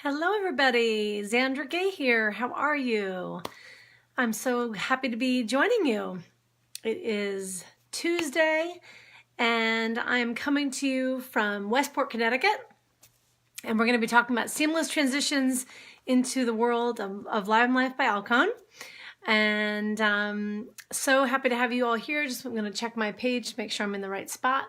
Hello everybody, Xandra Gay here. How are you? I'm so happy to be joining you. It is Tuesday and I'm coming to you from Westport, Connecticut. And we're going to be talking about seamless transitions into the world of LimeLife by Alcone. And so happy to have you all here. I'm going to check my page to make sure I'm in the right spot.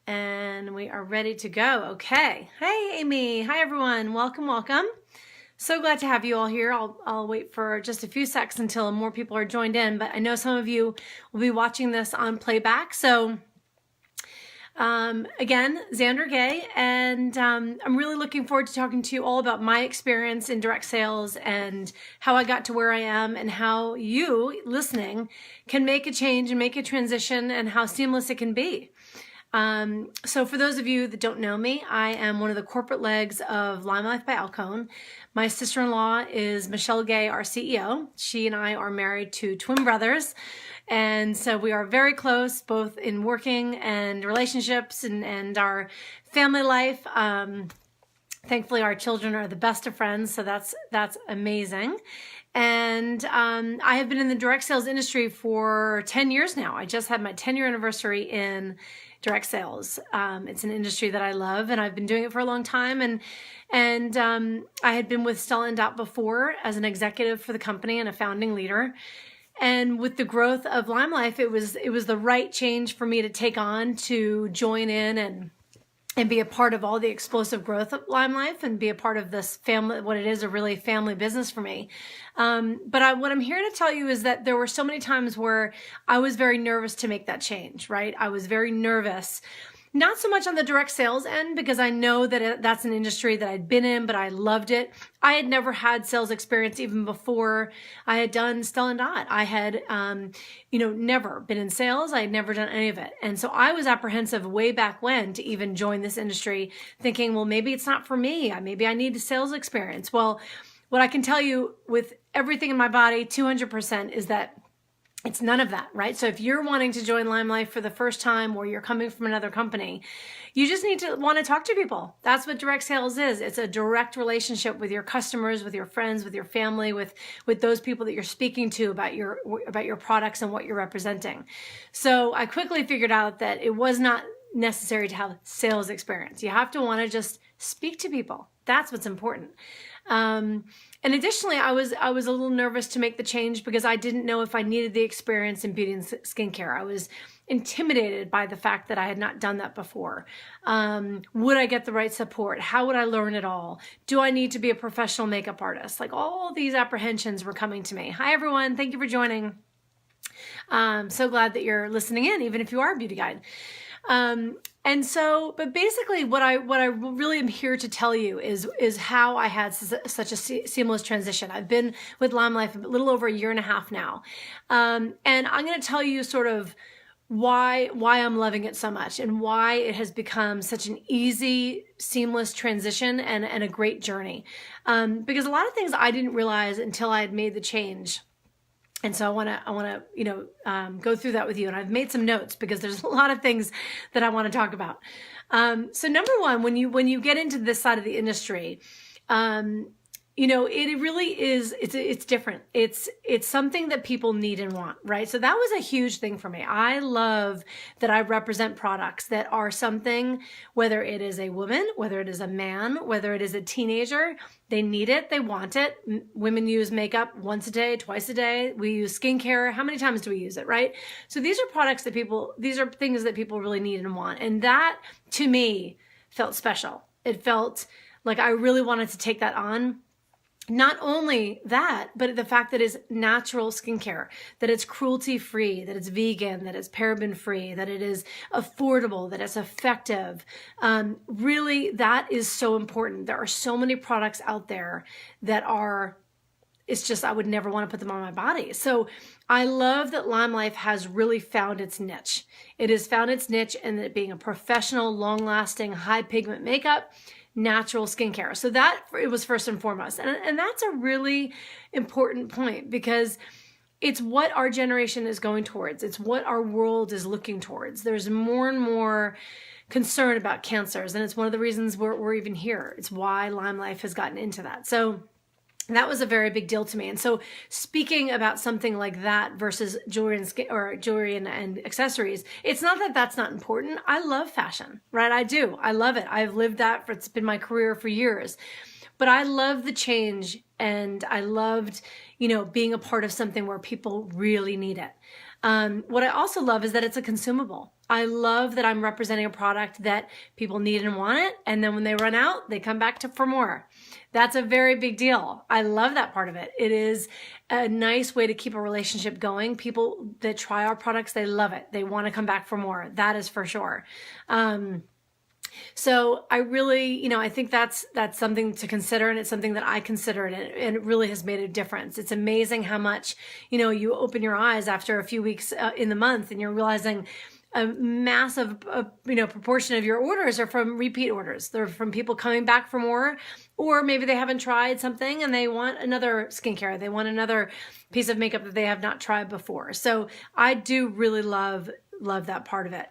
And we are ready to go. Okay. Hey, Amy. Hi, everyone. Welcome, welcome. So glad to have you all here. I'll wait for just a few seconds until more people are joined in, but I know some of you will be watching this on playback. So again, Xandra Gay, and I'm really looking forward to talking to you all about my experience in direct sales and how I got to where I am and how you listening can make a change and make a transition and how seamless it can be. So for those of you that don't know me, I am one of the corporate legs of LimeLife by Alcone. My sister-in-law is Michelle Gay, our CEO. She and I are married to twin brothers. And so we are very close, both in working and relationships and our family life. Thankfully, our children are the best of friends. So that's amazing. And I have been in the direct sales industry for 10 years now. I just had my 10-year anniversary in direct sales. It's an industry that I love, and I've been doing it for a long time. And I had been with Stella & Dot before as an executive for the company and a founding leader. And with the growth of LimeLife, it was the right change for me to take on, to join in and be a part of all the explosive growth of LimeLife and be a part of this family, what it is, a really family business for me. But what I'm here to tell you is that there were so many times where I was very nervous to make that change, right? I was very nervous. Not so much on the direct sales end, because I know that that's an industry that I'd been in, but I loved it. I had never had sales experience even before I had done Stella & Dot. I had, never been in sales. I had never done any of it. And so I was apprehensive way back when to even join this industry, thinking, well, maybe it's not for me. Maybe I need sales experience. Well, what I can tell you with everything in my body, 200%, is that it's none of that, right? So if you're wanting to join LimeLife for the first time, or you're coming from another company, you just need to want to talk to people. That's what direct sales is. It's a direct relationship with your customers, with your friends, with your family, with those people that you're speaking to about your products and what you're representing. So I quickly figured out that it was not necessary to have sales experience. You have to want to just speak to people. That's what's important. And additionally, I was a little nervous to make the change because I didn't know if I needed the experience in beauty and skincare. I was intimidated by the fact that I had not done that before. Would I get the right support? How would I learn it all? Do I need to be a professional makeup artist? Like, all these apprehensions were coming to me. Hi, everyone. Thank you for joining. So glad that you're listening in, even if you are a beauty guide. But basically what I really am here to tell you is how I had such a seamless transition. I've been with LimeLife a little over a year and a half now. And I'm going to tell you sort of why I'm loving it so much and why it has become such an easy, seamless transition and a great journey. Because a lot of things I didn't realize until I had made the change. And so I want to, go through that with you. And I've made some notes because there's a lot of things that I want to talk about. So number one, when you get into this side of the industry, it really is, it's different. It's something that people need and want, right? So that was a huge thing for me. I love that I represent products that are something, whether it is a woman, whether it is a man, whether it is a teenager, they need it, they want it. Women use makeup once a day, twice a day. We use skincare. How many times do we use it, right? So these are products that these are things that people really need and want. And that, to me, felt special. It felt like I really wanted to take that on. Not only that, but the fact that it's natural skincare, that it's cruelty-free, that it's vegan, that it's paraben-free, that it is affordable, that it's effective. Really, that is so important. There are so many products out there that it's just, I would never want to put them on my body. So I love that LimeLife has really found its niche. It has found its niche in it being a professional, long-lasting, high-pigment makeup, natural skincare. So that it was first and foremost. And that's a really important point because it's what our generation is going towards. It's what our world is looking towards. There's more and more concern about cancers. And it's one of the reasons we're even here. It's why LimeLife has gotten into that. So that was a very big deal to me. And so speaking about something like that versus jewelry and accessories, it's not that that's not important. I love fashion, right? I do. I love it. I've lived that it's been my career for years. But I love the change, and I loved, being a part of something where people really need it. What I also love is that it's a consumable. I love that I'm representing a product that people need and want it. And then when they run out, they come back for more. That's a very big deal. I love that part of it. It is a nice way to keep a relationship going. People that try our products, they love it. They want to come back for more. That is for sure. So I really, I think that's something to consider, and it's something that I considered, and it really has made a difference. It's amazing how much, you open your eyes after a few weeks in the month, and you're realizing a massive, proportion of your orders are from repeat orders. They're from people coming back for more, or maybe they haven't tried something and they want another skincare. They want another piece of makeup that they have not tried before. So I do really love that part of it.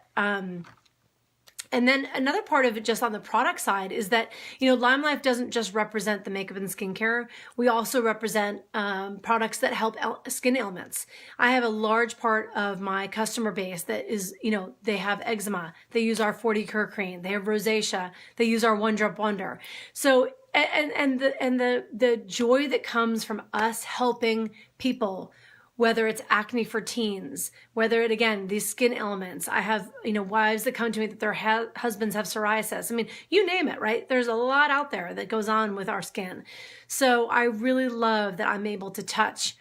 And then another part of it, just on the product side, is that, LimeLife doesn't just represent the makeup and skincare. We also represent products that help skin ailments. I have a large part of my customer base that is, they have eczema. They use our 40 Cure Cream. They have rosacea. They use our One Drop Wonder. So, and the joy that comes from us helping people, whether it's acne for teens, whether it, again, these skin ailments. I have, wives that come to me that their husbands have psoriasis. I mean, you name it, right? There's a lot out there that goes on with our skin. So I really love that I'm able to touch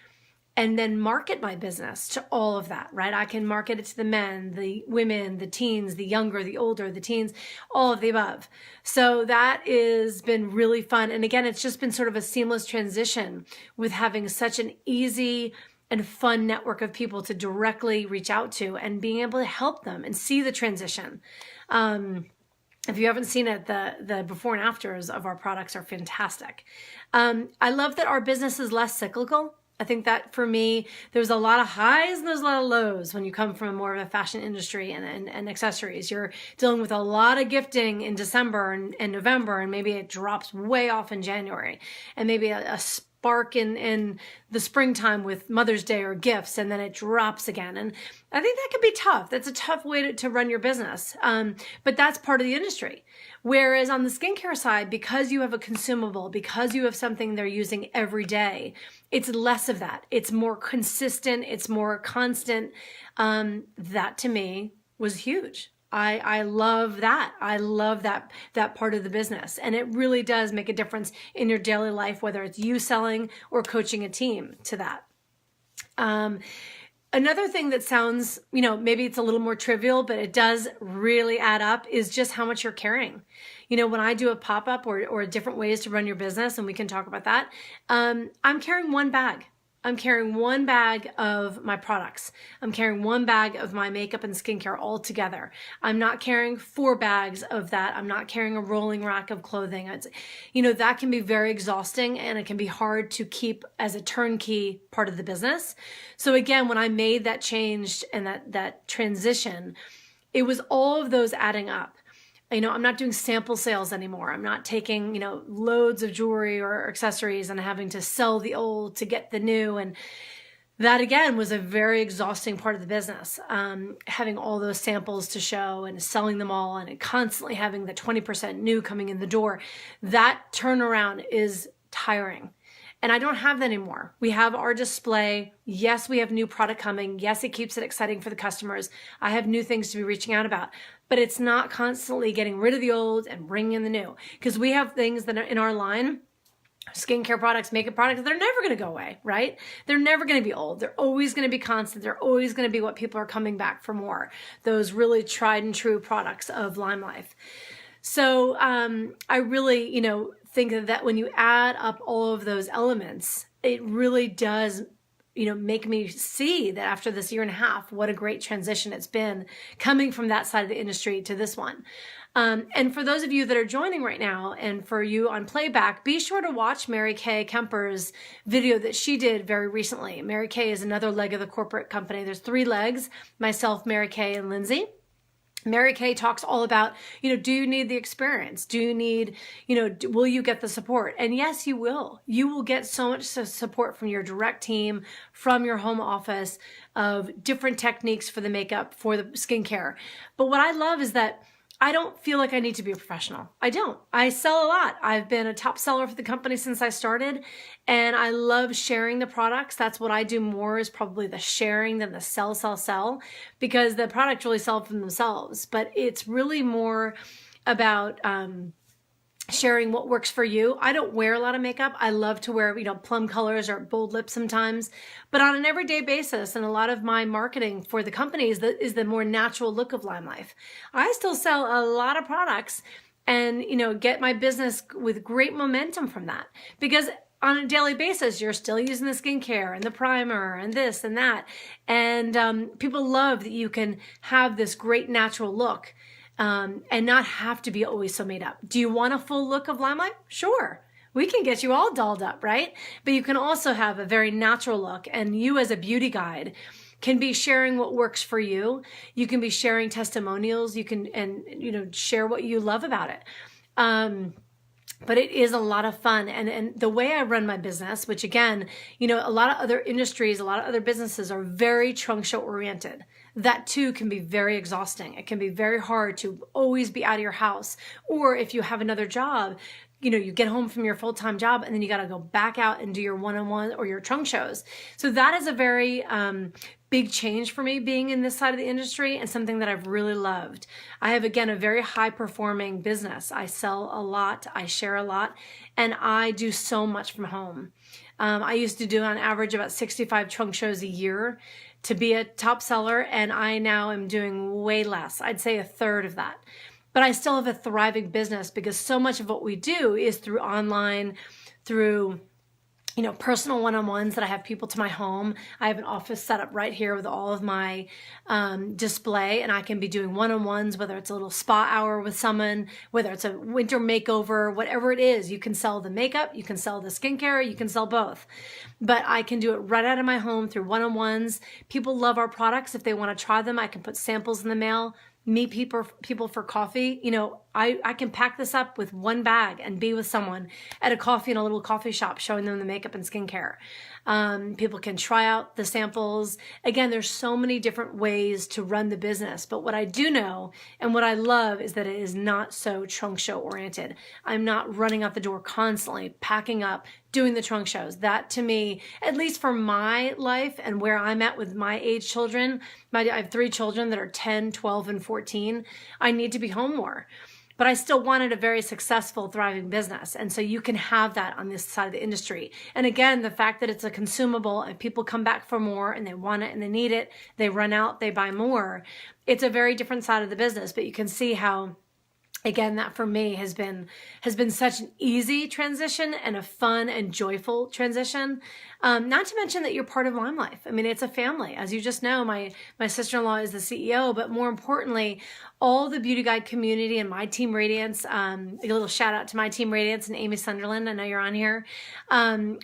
and then market my business to all of that, right? I can market it to the men, the women, the teens, the younger, the older, the teens, all of the above. So that has been really fun. And again, it's just been sort of a seamless transition with having such an easy and fun network of people to directly reach out to and being able to help them and see the transition. If you haven't seen it, the before and afters of our products are fantastic. I love that our business is less cyclical. I think that for me, there's a lot of highs and there's a lot of lows when you come from more of a fashion industry and accessories. You're dealing with a lot of gifting in December and November, and maybe it drops way off in January, and maybe a spark in the springtime with Mother's Day or gifts, and then it drops again. And I think that can be tough. That's a tough way to run your business. But that's part of the industry. Whereas on the skincare side, because you have a consumable, because you have something they're using every day, it's less of that. It's more consistent. It's more constant. That to me was huge. I love that. I love that part of the business. And it really does make a difference in your daily life, whether it's you selling or coaching a team to that. Another thing that sounds, maybe it's a little more trivial, but it does really add up, is just how much you're carrying. When I do a pop-up or different ways to run your business, and we can talk about that, I'm carrying one bag. I'm carrying one bag of my products. I'm carrying one bag of my makeup and skincare all together. I'm not carrying 4 bags of that. I'm not carrying a rolling rack of clothing. That can be very exhausting, and it can be hard to keep as a turnkey part of the business. So again, when I made that change and that transition, it was all of those adding up. I'm not doing sample sales anymore. I'm not taking, loads of jewelry or accessories and having to sell the old to get the new. And that, again, was a very exhausting part of the business. Having all those samples to show and selling them all, and constantly having the 20% new coming in the door. That turnaround is tiring. And I don't have that anymore. We have our display. Yes, we have new product coming. Yes, it keeps it exciting for the customers. I have new things to be reaching out about. But it's not constantly getting rid of the old and bringing in the new. Because we have things that are in our line, skincare products, makeup products, they're never going to go away, right? They're never going to be old. They're always going to be constant. They're always going to be what people are coming back for more. Those really tried and true products of LimeLife. So I really, think that when you add up all of those elements, it really does, make me see that after this year and a half, what a great transition it's been coming from that side of the industry to this one. And for those of you that are joining right now, and for you on playback, be sure to watch Mary Kay Kemper's video that she did very recently. Mary Kay is another leg of the corporate company. There's 3 legs: myself, Mary Kay, and Lindsay. Mary Kay talks all about, do you need the experience? Do you need, will you get the support? And yes, you will. You will get so much support from your direct team, from your home office, of different techniques for the makeup, for the skincare. But what I love is that I don't feel like I need to be a professional. I don't. I sell a lot. I've been a top seller for the company since I started, and I love sharing the products. That's what I do more, is probably the sharing than the sell, because the products really sell for themselves. But it's really more about sharing what works for you. I don't wear a lot of makeup. I love to wear, plum colors or bold lips sometimes, but on an everyday basis. And a lot of my marketing for the company is the more natural look of LimeLife. I still sell a lot of products and, get my business with great momentum from that, because on a daily basis, you're still using the skincare and the primer and this and that. And people love that you can have this great natural look. And not have to be always so made up. Do you want a full look of LimeLife? Sure. We can get you all dolled up, right? But you can also have a very natural look, and you as a beauty guide can be sharing what works for you. You can be sharing testimonials. You can, share what you love about it. But it is a lot of fun. And the way I run my business, which again, a lot of other industries, a lot of other businesses are very trunk show oriented. That too can be very exhausting. It can be very hard to always be out of your house. Or if you have another job, you get home from your full-time job and then you got to go back out and do your one-on-one or your trunk shows. So that is a very big change for me, being in this side of the industry, and something that I've really loved. I have, again, a very high-performing business. I sell a lot, I share a lot, and I do so much from home. I used to do on average about 65 trunk shows a year to be a top seller, and I now am doing way less. I'd say a third of that. But I still have a thriving business, because so much of what we do is through online, through personal one-on-ones that I have people to my home. I have an office set up right here with all of my display, and I can be doing one-on-ones, whether it's a little spa hour with someone, whether it's a winter makeover, whatever it is. You can sell the makeup, you can sell the skincare, you can sell both. But I can do it right out of my home through one-on-ones. People love our products. If they want to try them, I can put samples in the mail. Meet people for coffee. I can pack this up with one bag and be with someone at a coffee in a little coffee shop, showing them the makeup and skincare. People can try out the samples. Again, there's so many different ways to run the business. But what I do know and what I love is that it is not so trunk show oriented. I'm not running out the door constantly, packing up, doing the trunk shows. That to me, at least for my life and where I'm at with my age children, I have 3 children that are 10, 12, and 14. I need to be home more. But I still wanted a very successful, thriving business. And so you can have that on this side of the industry. And again, the fact that it's a consumable and people come back for more and they want it and they need it, they run out, they buy more. It's a very different side of the business, but you can see how, again, that for me has been such an easy transition and a fun and joyful transition. Not to mention that you're part of LimeLife. I mean, it's a family. As you just know, my sister-in-law is the CEO, but more importantly, all the Beauty Guide community and my Team Radiance, a little shout out to my Team Radiance and Amy Sunderland. I know you're on here.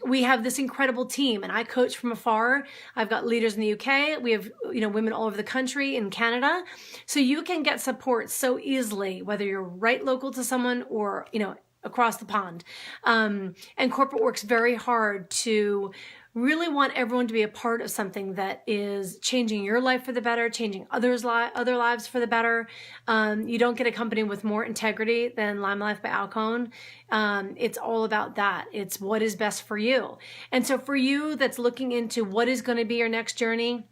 We have this incredible team, and I coach from afar. I've got leaders in the UK. We have, women all over the country, in Canada. So you can get support so easily, whether you're right local to someone or, across the pond. And corporate works very hard to really want everyone to be a part of something that is changing your life for the better, changing other lives for the better. You don't get a company with more integrity than LimeLife by Alcone. It's all about that. It's what is best for you. And so for you that's looking into what is going to be your next journey,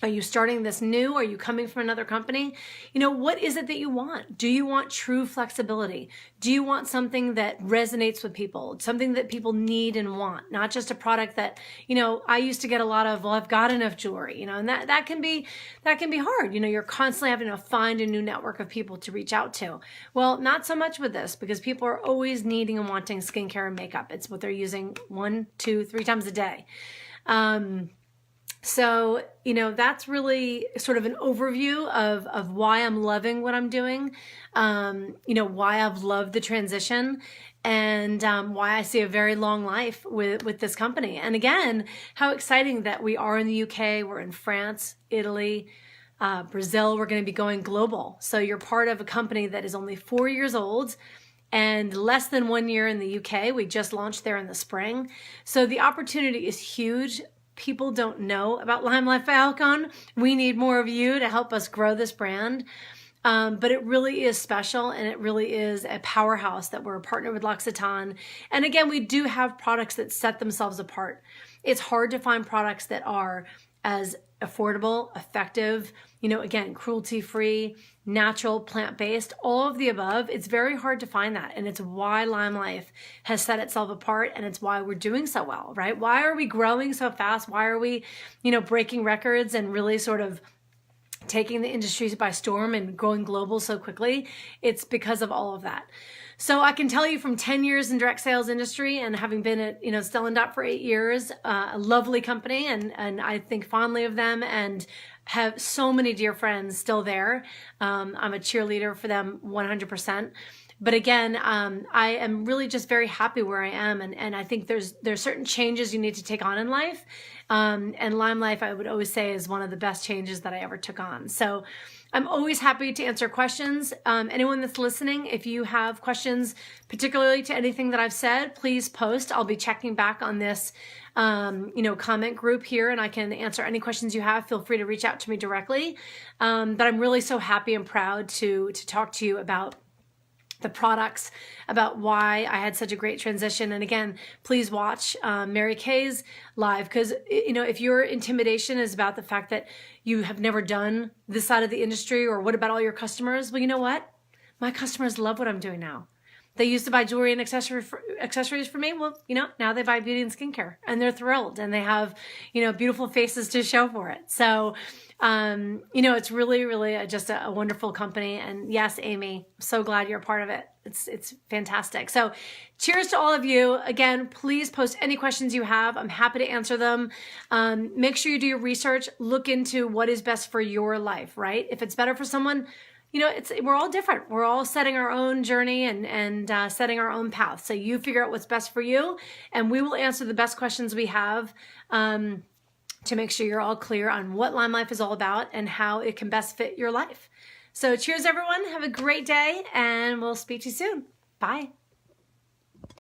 are you starting this new? Are you coming from another company? What is it that you want? Do you want true flexibility? Do you want something that resonates with people? Something that people need and want, not just a product that, I used to get a lot of, well, I've got enough jewelry, and that can be hard. You're constantly having to find a new network of people to reach out to. Well, not so much with this, because people are always needing and wanting skincare and makeup. It's what they're using 1, 2, 3 times a day. So, that's really sort of an overview of why I'm loving what I'm doing, why I've loved the transition, and why I see a very long life with this company. And again, how exciting that we are in the UK, we're in France, Italy, Brazil, we're going to be going global. So you're part of a company that is only 4 years old and less than 1 year in the UK. We just launched there in the spring. So the opportunity is huge. People don't know about LimeLife by Alcone. We need more of you to help us grow this brand. But it really is special, and it really is a powerhouse that we're partnered with L'Occitane. And again, we do have products that set themselves apart. It's hard to find products that are as affordable, effective, again, cruelty-free, natural, plant-based, all of the above. It's very hard to find that. And it's why LimeLife has set itself apart, and it's why we're doing so well, right? Why are we growing so fast? Why are we, breaking records and really sort of taking the industries by storm and going global so quickly? It's because of all of that. So I can tell you from 10 years in direct sales industry and having been at, Stellantis for 8 years, a lovely company, and I think fondly of them and have so many dear friends still there. I'm a cheerleader for them 100%. But again, I am really just very happy where I am. And I think there's certain changes you need to take on in life. And LimeLife, I would always say, is one of the best changes that I ever took on. So I'm always happy to answer questions. Anyone that's listening, if you have questions, particularly to anything that I've said, please post. I'll be checking back on this, comment group here, and I can answer any questions you have. Feel free to reach out to me directly. But I'm really so happy and proud to talk to you about the products, about why I had such a great transition. And again, please watch Mary Kay's live, because if your intimidation is about the fact that you have never done this side of the industry, or what about all your customers? Well, you know what? My customers love what I'm doing now. They used to buy jewelry and accessories for me. Well, now they buy beauty and skincare, and they're thrilled, and they have, beautiful faces to show for it. So, it's really, really just a wonderful company. And yes, Amy, I'm so glad you're a part of it. It's fantastic. So cheers to all of you. Again, please post any questions you have. I'm happy to answer them. Make sure you do your research. Look into what is best for your life, right? If it's better for someone, we're all different. We're all setting our own journey and setting our own path. So you figure out what's best for you, and we will answer the best questions we have to make sure you're all clear on what LimeLife is all about and how it can best fit your life. So cheers, everyone. Have a great day, and we'll speak to you soon. Bye.